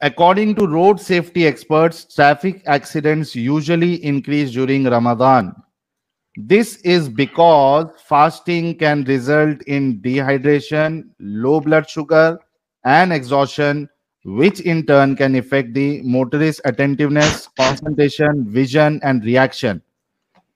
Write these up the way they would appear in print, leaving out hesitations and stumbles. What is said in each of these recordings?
According to road safety experts, traffic accidents usually increase during Ramadan. This is because fasting can result in dehydration, low blood sugar, and exhaustion, which in turn can affect the motorist attentiveness, concentration, vision, and reaction.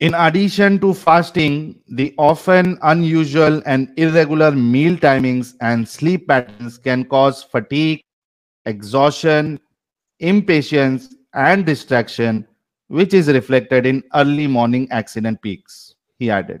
in addition to fasting, the often unusual and irregular meal timings and sleep patterns can cause fatigue, exhaustion, impatience, and distraction, which is reflected in early morning accident peaks. He added.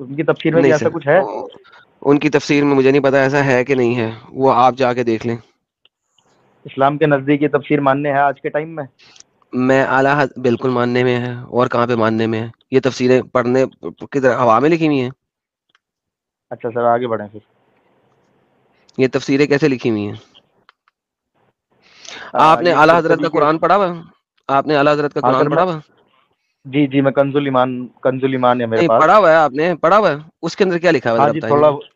ان کی تفسیر میں بھی نہیں ایسا سر، کچھ ہے؟ ان کی تفسیر میں مجھے نہیں پتا ایسا ہے کہ نہیں ہے، وہ آپ جا کے دیکھ لیں. اسلام کے نزدیک یہ تفسیر ماننے ہے آج کے ٹائم میں؟ میں بالکل ماننے میں ہے، اور کہاں پہ ماننے میں ہے؟ یہ تفسیریں پڑھنے کدھر ہوا میں لکھی ہوئی ہیں؟ اچھا سر آگے بڑھیں پھر. یہ تفسیریں کیسے لکھی ہوئی ہیں؟ آپ نے یہ اعلیٰ حضرت قرطبی کا کے. قرآن پڑھا ہوا؟ آپ نے اعلیٰ حضرت کا ہاں قرآن سر پڑھا ہوا؟ جی میں کنز الایمان ہے میرے نہیں پاس. پڑھا ہوا ہے آپ نے؟ پڑھا ہوا ہے؟ اس کے اندر کیا لکھا ہوا ہے ہاں ذرا جی بتائیں تھوڑا. مجھے.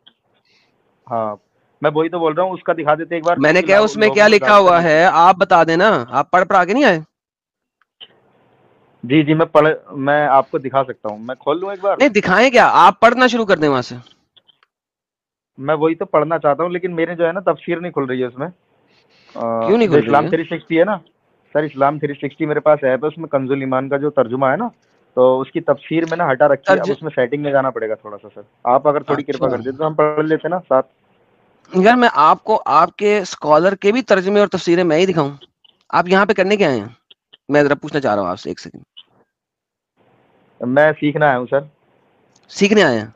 ہاں میں وہی تو بول رہا ہوں، اس کا دکھا دیتے ایک بار میں نے کیونکہ کیا اس میں لوگ کیا نا لکھا زیادہ تر ہوا ہے آپ بتا دینا، آپ پڑھ کے نہیں آئے؟ جی میں آپ کو دکھا سکتا ہوں، میں کھول لوں ایک بار. نہیں دکھائیں کیا، آپ پڑھنا شروع کر دیں وہاں سے. میں وہی تو پڑھنا چاہتا ہوں، لیکن میرے جو ہے نا تفسیر نہیں کھل رہی ہے اس میں. کیوں نہیں جو کھل رہی اسلام ہے؟ 360 ہے نا سر، اسلام 360 میرے پاس ایپ ہے، اس میں کنز الایمان کا جو ترجمہ ہے نا، تو اس کی تفسیر میں نا ہٹا رکھی ہے. اب اس میں سیٹنگ میں جانا پڑے گا تھوڑا سا سر. آپ اگر تھوڑی کرپا اچھا کر دیتے تو ہم پڑھ لیتے نا ساتھ. یار میں آپ کو آپ کے اسکالر کے بھی ترجمے اور تفسیریں میں ہی دکھاؤں؟ آپ یہاں پہ کرنے کے آئے ہیں؟ میں ذرا پوچھنا چاہ رہا ہوں آپ سے، ایک سیکنڈ. میں سیکھنا آیا ہوں سر. سیکھنے آئے ہیں؟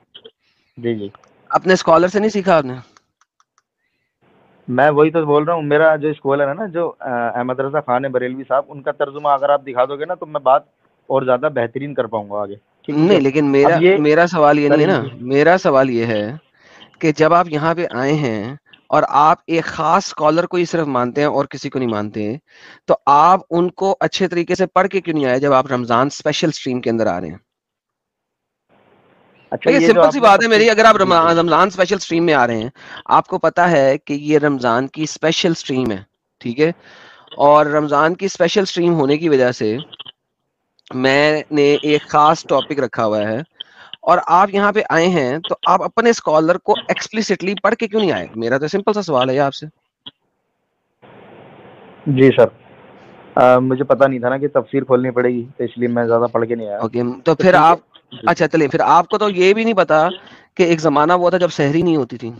جی اپنے اسکالر سے نہیں سیکھا آپ نے؟ میں وہی تو بول رہا ہوں، میرا جو اسکالر ہے نا، جو احمد رضا خان بریلوی صاحب، ان کا ترجمہ اگر آپ دکھا دو گے نا تو میں بات اور زیادہ بہترین کر پاؤں گا آگے. ٹھیک ہے. نہیں لیکن اب یہ میرا سوال یہ سر نہیں ہے نا، میرا سوال یہ ہے کہ جب آپ یہاں پہ آئے ہیں اور آپ ایک خاص اسکالر کو ہی صرف مانتے ہیں اور کسی کو نہیں مانتے، تو آپ ان کو اچھے طریقے سے پڑھ کے کیوں نہیں آئے جب آپ رمضان اسپیشل اسٹریم کے اندر آ رہے ہیں؟ اچھا دیکھیے یہ جو سمپل آپ سی نے بات ہے تفسیر. میری، اگر آپ جی رمضان اسپیشل اسٹریم میں آ رہے ہیں، آپ کو پتا ہے کہ یہ رمضان کی اسپیشل اسٹریم ہے، ٹھیک ہے، اور رمضان کی اسپیشل اسٹریم ہونے کی وجہ سے میں نے ایک خاص ٹاپک رکھا ہوا ہے، اور آپ یہاں پہ آئے ہیں تو آپ اپنے اسکالر کو ایکسپلیسٹلی پڑھ کے کیوں نہیں آئے؟ میرا تو سمپل سا سوال ہے آپ سے. جی سر. مجھے پتا نہیں تھا نا کہ تفسیر کھولنی پڑے گی، تو اس لیے میں زیادہ پڑھ کے نہیں آیا. اوکے تو تو پھر ٹھیک آپ، ہے. اچھا چلیے پھر آپ کو تو یہ بھی نہیں پتا کہ ایک زمانہ وہ تھا جب سحری نہیں ہوتی تھی.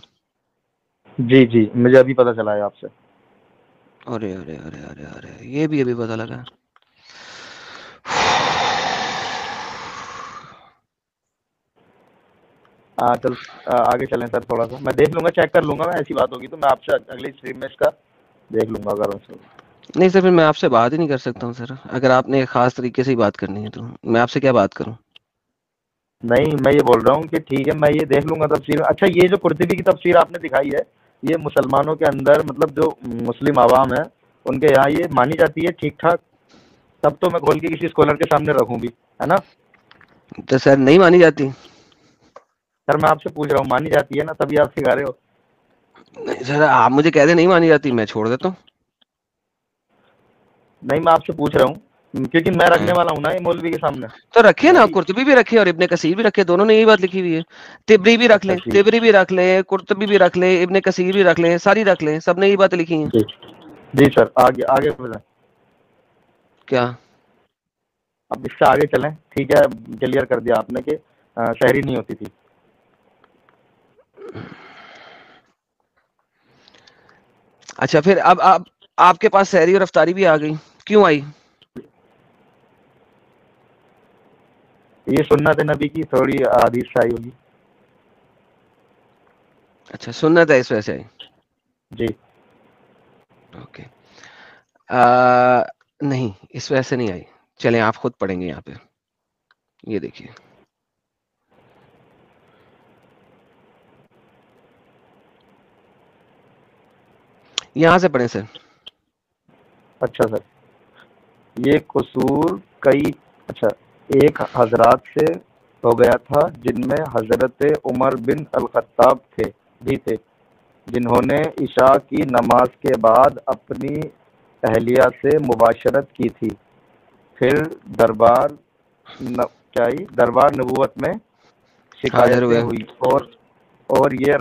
جی مجھے ابھی پتا چلا ہے آپ سے. ارے ارے ارے ارے ارے یہ بھی ابھی پتا لگا. چل آگے چلیں سر. تھوڑا سا میں دیکھ لوں گا، چیک کر لوں گا. میں ایسی بات ہوگی تو میں آپ سے اگلی اسٹریم میں اس کا دیکھ لوں گا اگر اس کو. نہیں سر، پھر میں آپ سے بات ہی نہیں کر سکتا ہوں سر. اگر آپ نے خاص طریقے سے ہی بات کرنی ہے تو میں آپ سے کیا بات کروں؟ نہیں میں یہ بول رہا ہوں کہ ٹھیک ہے میں یہ دیکھ لوں گا تفسیر. اچھا یہ جو قرطبی کی تفسیر آپ نے دکھائی ہے، یہ مسلمانوں کے اندر مطلب جو مسلم عوام ہے ان کے یہاں یہ مانی جاتی ہے ٹھیک ٹھاک؟ تب تو میں کھول کے کسی اسکالر کے سامنے رکھوں بھی، ہے نا؟ تو سر نہیں مانی جاتی؟ سر میں آپ سے پوچھ رہا ہوں، مانی جاتی ہے نا تبھی آپ سکھا رہے ہو. نہیں سر، آپ مجھے کہہ دیں نہیں مانی جاتی، میں چھوڑ دیتا ہوں. نہیں میں آپ سے پوچھ رہا ہوں کیونکہ میں رکھنے والا ہوں نا یہ مولوی کے سامنے. تو رکھے میں نا، بھی. قرطبی بھی رکھے اور ابن کثیر بھی رکھے، دونوں نے یہی بات لکھی ہوئی ہے. تبری بھی رکھ اچھا لیں، ٹھیک. تبری بھی رکھ لیں، قرطبی بھی رکھ لیں، ابن کثیر بھی رکھ لیں، ساری رکھ لیں، سب نے یہی بات لکھی ہیں. جی سر آگے بڑھیں. کیا اب اس سے آگے چلیں. ٹھیک ہے کلیئر کر دیا آپ نے کہ شہری نہیں ہوتی تھی. اچھا پھر اب آپ کے پاس سحری اور افطاری بھی آ گئی، کیوں آئی؟ یہ سنت نبی کی تھوڑی حدیث سے آئی ہوگی. اچھا سنت ہے اس وجہ سے آئی. جی اوکے. نہیں اس وجہ سے نہیں آئی. چلیں آپ خود پڑھیں گے یہاں پہ، یہ دیکھیے. یہاں سے پڑھیں سر. اچھا سر. یہ قصور اچھا ایک حضرات سے ہو گیا تھا جن میں حضرت عمر بن الخطاب بھی تھے، جنہوں نے عشاء کی نماز کے بعد اپنی اہلیہ سے مباشرت کی تھی. پھر دربار نبوت میں حاضر شکایتیں ہوئے. ہوئی اور یہ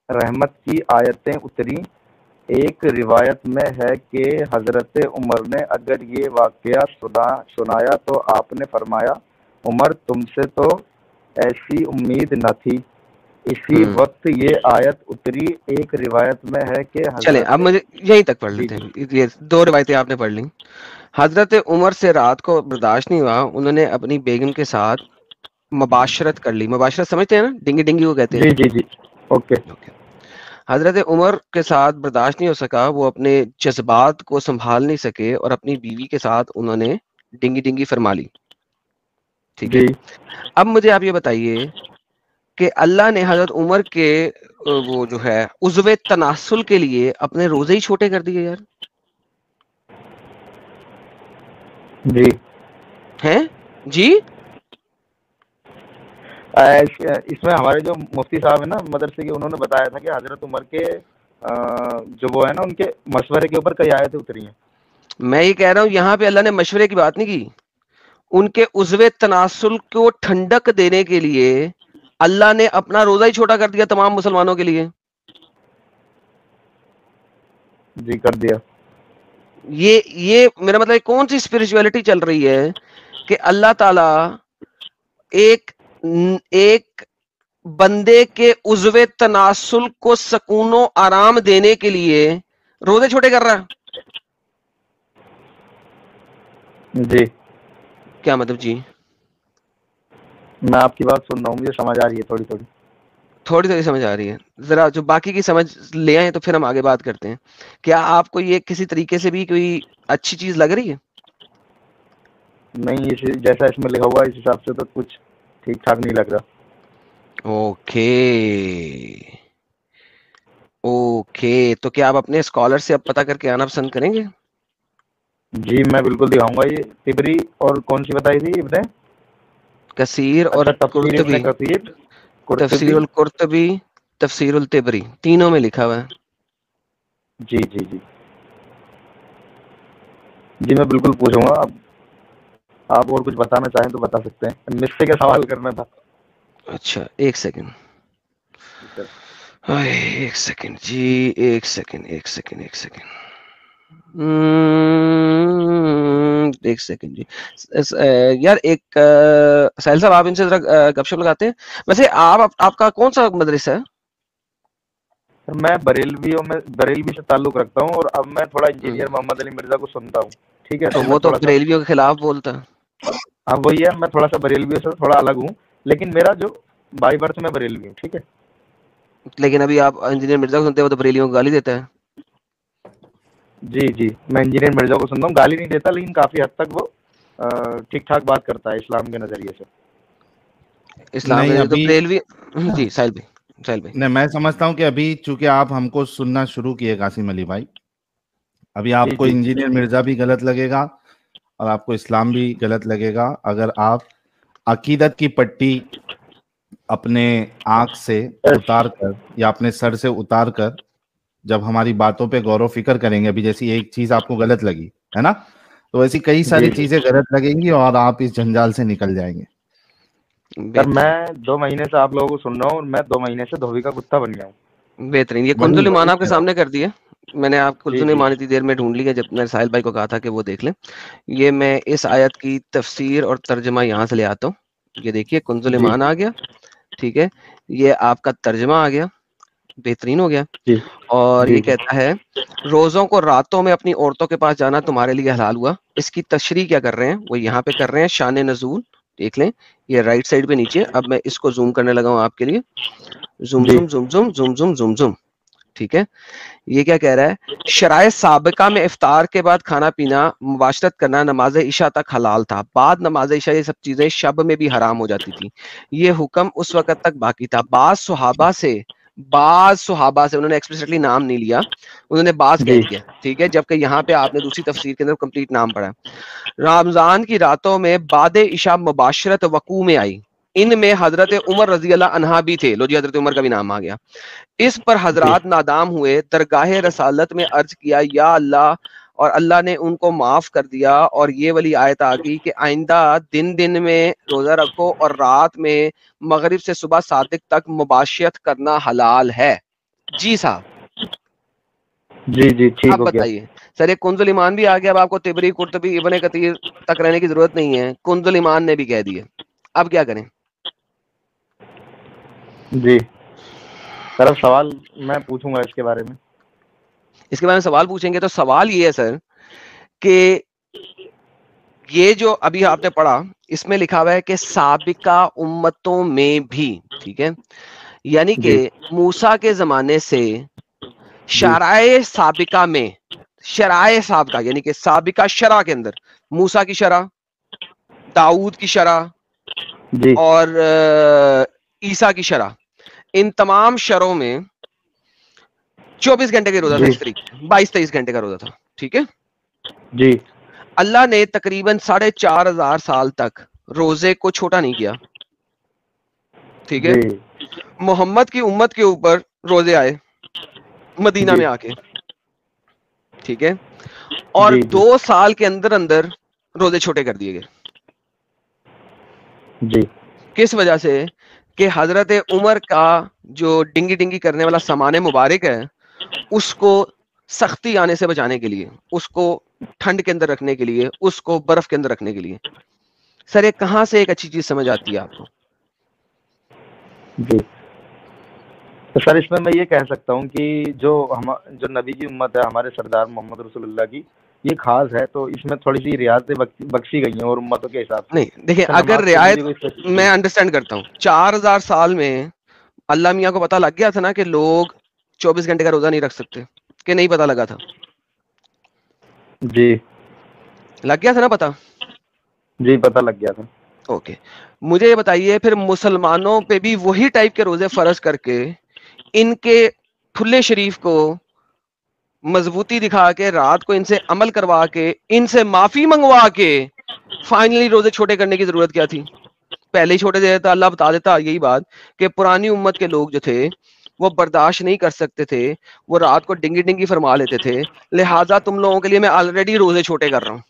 رحمت کی آیتیں اتری. ایک روایت میں ہے کہ حضرت عمر نے اگر یہ واقعہ سنایا تو آپ نے فرمایا عمر تم سے تو ایسی امید نہ تھی. اسی وقت یہ آیت اتری. ایک روایت میں ہے کہ چلیں اب مجھے یہیں تک پڑھ جی لیتے ہیں. یہ دو روایتیں آپ نے پڑھ لیں. حضرت عمر سے رات کو برداشت نہیں ہوا، انہوں نے اپنی بیگم کے ساتھ مباشرت کر لی. مباشرت سمجھتے ہیں نا, ڈنگی ڈنگی کو کہتے جی ہیں. جی جی اوکے. حضرت عمر کے ساتھ برداشت نہیں ہو سکا, وہ اپنے جذبات کو سنبھال نہیں سکے اور اپنی بیوی کے ساتھ انہوں نے ڈنگی ڈنگی فرما لی. ٹھیک ہے, جی اب مجھے آپ یہ بتائیے کہ اللہ نے حضرت عمر کے وہ جو ہے عضو تناسل کے لیے اپنے روزے ہی چھوٹے کر دیے یار, جی ہیں جی. اس میں ہمارے جو مفتی صاحب ہیں نا مدرسے کے, انہوں نے بتایا تھا کہ حضرت عمر کے جو وہ ہے نا ان کے مشورے کے اوپر کئی آیتیں اتری ہیں. میں یہ کہہ رہا ہوں یہاں پہ اللہ نے مشورے کی بات نہیں کی, ان کے عضو تناسل کو ٹھنڈک دینے کے لیے اللہ نے اپنا روزہ ہی چھوٹا کر دیا تمام مسلمانوں کے لیے. جی کر دیا. یہ میرا مطلب کون سی اسپرچولیٹی چل رہی ہے کہ اللہ تعالی ایک بندے کے عضو تناسل کو سکون و آرام دینے کے لیے روزے چھوٹے کر رہا ہے. جی کیا مطلب جی؟ میں آپ کی بات سن رہا ہوں, مجھے سمجھ آ رہی ہے تھوڑی تھوڑی. تھوڑی تھوڑی سمجھ آ رہی ہے, ذرا جو باقی کی سمجھ لے آئیں تو پھر ہم آگے بات کرتے ہیں. کیا آپ کو یہ کسی طریقے سے بھی کوئی اچھی چیز لگ رہی ہے؟ نہیں, جیسا اس میں لکھا ہوا ہے اس حساب سے تو کچھ ٹھیک ٹھاک نہیں لگ رہا. اوکے اوکے, تو کیا آپ اپنے اسکالر سے اب پتہ کر کے آنا پسند کریں گے؟ جی میں بالکل دکھاؤں گا. یہ تبری اور کون سی بتائی تھی ابن کثیر اور اچھا تفسیر ابن قرطبی, کثیر, تفسیر قرطبی. القرطبی, تفسیر الطبری, تینوں میں لکھا ہوا ہے. جی جی جی جی میں بالکل پوچھوں گا. آپ اور کچھ بتانا چاہیں تو بتا سکتے ہیں, مسٹے کا سوال کرنا تھا. اچھا ایک سیکنڈ ایک سیکنڈ جی, ایک سیکنڈ ایک سیکنڈ ایک سیکنڈ ایک سیکنڈ جی. یار ایک ساحل صاحب آپ ان سے ذرا گپ شپ لگاتے ہیں. ویسے آپ کا کون سا مدرسہ ہے؟ میں بریلوی سے تعلق رکھتا ہوں, اور اب میں تھوڑا انجینئر محمد علی مرزا کو سنتا ہوں. ٹھیک ہے, تو میں وہ تو تھوڑا سا, بریلویوں کے خلاف بولتا ہے. ہاں وہی ہے, میں تھوڑا سا بریلوی سے تھوڑا الگ ہوں, لیکن میرا جو بائی برتھ میں بریلوی ہوں. ٹھیک ہے, لیکن ابھی آپ انجینئر مرزا کو سنتے ہیں, وہ تو بریلیوں کو گالی دیتا ہے. جی جی میں انجینئر مرزا کو سنتا ہوں, گالی نہیں دیتا, لیکن کافی حد تک وہ ٹھیک ٹھاک بات کرتا ہے اسلام کے نظریے سے. اسلام نہیں کے تو ابھی بریلوی. جی ساحل بھائی نہیں, میں سمجھتا ہوں کہ ابھی چونکہ آپ ہم کو سننا شروع کیے قاسم علی بھائی, ابھی آپ جی کو جی انجینئر مرزا بھی غلط لگے گا اور آپ کو اسلام بھی غلط لگے گا اگر آپ عقیدت کی پٹی اپنے آنکھ سے اتار کر یا اپنے سر سے اتار کر جب ہماری باتوں پہ غور و فکر کریں گے. ابھی جیسی ایک چیز آپ کو غلط لگی ہے نا, تو ایسی کئی ساری جی جی چیزیں غلط لگیں گی اور آپ اس جنجال سے نکل جائیں گے. سر بہترین میں 2 مہینے سے آپ لوگوں کو سن رہا ہوں, اور میں 2 مہینے سے دھوبی کا کتا بن گیا ہوں. بہترین. یہ کنز وہی الایمان آپ کے وہی سامنے کر دیے. میں نے آپ کنز جی جی الایمان اتنی دیر میں ڈھونڈ لیا جب میں ساحل بھائی کو کہا تھا کہ وہ دیکھ لیں. یہ میں اس آیت کی تفسیر اور ترجمہ یہاں سے لے آتا ہوں. یہ دیکھیے کنز جی الایمان آ گیا. ٹھیک ہے, یہ آپ کا ترجمہ آ گیا, بہترین ہو گیا. جی اور جی یہ کہتا ہے روزوں کو راتوں میں اپنی عورتوں کے پاس جانا تمہارے لیے حلال ہوا. اس کی تشریح کیا کر رہے ہیں, وہ یہاں پہ کر رہے ہیں شان نزول. دیکھ لیں یہ رائٹ سائڈ پہ نیچے. اب میں اس کو زوم کرنے لگا ہوں آپ کے لیے. زوم جی zoom zoom zoom zoom zoom zoom zoom. ٹھیک ہے, یہ کیا کہہ رہا ہے, شرائع سابقہ میں افطار کے بعد کھانا پینا, مباشرت کرنا نماز عشاء تک حلال تھا. بعد نماز عشاء یہ سب چیزیں شب میں بھی حرام ہو جاتی تھی. یہ حکم اس وقت تک باقی تھا. بعض صحابہ سے انہوں نے ایکسپلیسٹلی نام نہیں لیا, انہوں نے بعض کہہ جی دیا. ٹھیک ہے, جبکہ یہاں پہ آپ نے دوسری تفسیر کے اندر کمپلیٹ نام پڑھا. رمضان کی راتوں میں بعد عشاء مباشرت وقوع میں آئی. ان میں حضرت عمر رضی اللہ عنہ بھی تھے. لو جی, حضرت عمر کا بھی نام آ گیا. اس پر جی حضرات نادام ہوئے, درگاہ رسالت میں عرض کیا یا اللہ, اور اللہ نے ان کو معاف کر دیا. اور یہ والی آیت آ گئی کہ آئندہ دن میں روزہ رکھو اور رات میں مغرب سے صبح صادق تک مباشرت کرنا حلال ہے. جی صاحب, جی جی ٹھیک اب ہو گیا. بتائیے سر. ایک کنز الایمان بھی آ گیا. اب آپ کو تبری, قرطبی, ابن کثیر تک رہنے کی ضرورت نہیں ہے, کنز الایمان نے بھی کہہ دیے. اب کیا کریں؟ جی سر اب سوال میں پوچھوں گا اس کے بارے میں. اس کے بارے میں سوال پوچھیں گے تو سوال یہ ہے سر کہ یہ جو ابھی آپ نے پڑھا اس میں لکھا ہوا ہے کہ سابقہ امتوں میں بھی, ٹھیک ہے, یعنی کہ موسیٰ کے زمانے سے شرائع سابقہ میں, شرائع سابقہ یعنی کہ سابقہ شرع کے اندر موسیٰ کی شرع, داؤد کی شرع اور عیسیٰ کی شرع, ان تمام شرعوں میں 24 گھنٹے کا روزہ تھا, اس طریقے 22-23 گھنٹے کا روزہ تھا, ٹھیک ہے جی. اللہ نے تقریباً 4,500 سال تک روزے کو چھوٹا نہیں کیا, ٹھیک ہے. محمد کی امت کے اوپر روزے آئے مدینہ میں آ کے, ٹھیک ہے, اور 2 سال کے اندر اندر روزے چھوٹے کر دیے گئے. جی. کس وجہ سے؟ کہ حضرت عمر کا جو ڈنگی ڈنگی کرنے والا سامان مبارک ہے اس کو سختی آنے سے بچانے کے لیے, اس کو ٹھنڈ کے اندر رکھنے کے لیے, اس کو برف کے اندر رکھنے کے لیے. سر یہ کہاں سے ایک اچھی چیز سمجھ آتی ہے آپ کو؟ جی تو سر اس میں یہ کہہ سکتا ہوں کہ جو نبی کی امت ہے ہمارے سردار محمد رسول اللہ کی, یہ خاص ہے, تو اس میں تھوڑی سی رعایتیں بخشی گئی ہیں اور امتوں کے حساب سے. نہیں دیکھیں, اگر رعایت میں انڈرسٹینڈ کرتا ہوں, 4,000 سال میں اللہ میاں کو پتا لگ گیا تھا نا کہ لوگ 24 گھنٹے کا روزہ نہیں رکھ سکتے, کہ نہیں پتا لگا تھا؟ جی لگ گیا تھا نا پتا؟ جی پتا لگ گیا تھا. اوکے, مجھے یہ بتائیے پھر مسلمانوں پہ بھی وہی ٹائپ کے روزے فرض کر کے ان کے ٹھلے شریف کو مضبوطی دکھا کے رات کو ان سے عمل کروا کے ان سے معافی منگوا کے فائنلی روزے چھوٹے کرنے کی ضرورت کیا تھی؟ پہلے ہی چھوٹے دے دیتا, اللہ بتا دیتا یہی بات کہ پرانی امت کے لوگ جو تھے وہ برداشت نہیں کر سکتے تھے, وہ رات کو ڈنگی ڈنگی فرما لیتے تھے, لہٰذا تم لوگوں کے لیے میں آلریڈی روزے چھوٹے کر رہا ہوں.